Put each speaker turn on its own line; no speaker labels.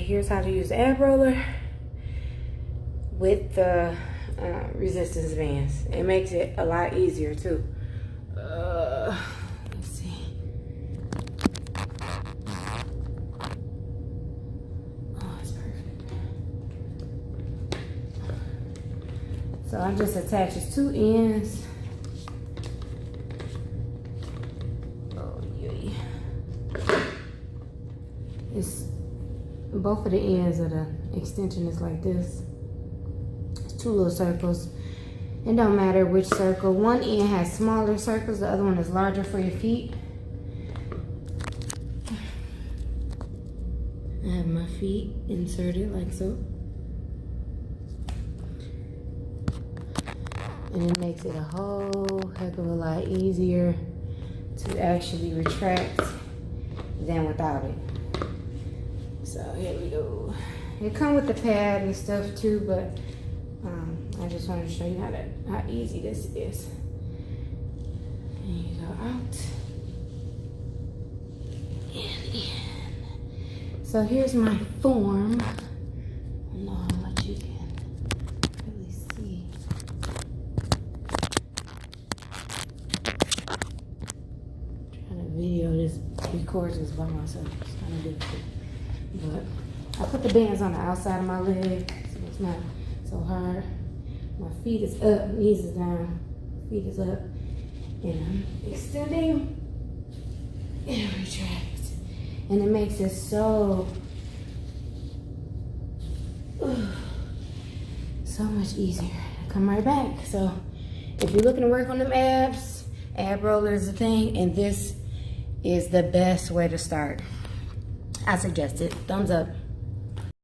here's how to use the ab roller with the resistance bands. It makes it a lot easier too. Let's see. Oh, it's perfect. So I just attach its two ends. Oh, yeah. It's both of the ends of the extension is like this. It's two little circles. It don't matter which circle. One end has smaller circles, the other one is larger for your feet. I have my feet inserted like so. And it makes it a whole heck of a lot easier to actually retract than without it. So here we go. It comes with the pad and stuff too, but I just wanted to show you how easy this is. And you go out and in. So here's my form. I don't know how much you can really see. I'm trying to video this, record this by myself. It's kind of difficult. But I put the bands on the outside of my leg so it's not so hard. My feet is up, knees is down, feet is up, and I'm extending and retract. And it makes it so much easier. Come right back. So if you're looking to work on them abs, ab roller is the thing, and this is the best way to start. I suggest it. Thumbs up.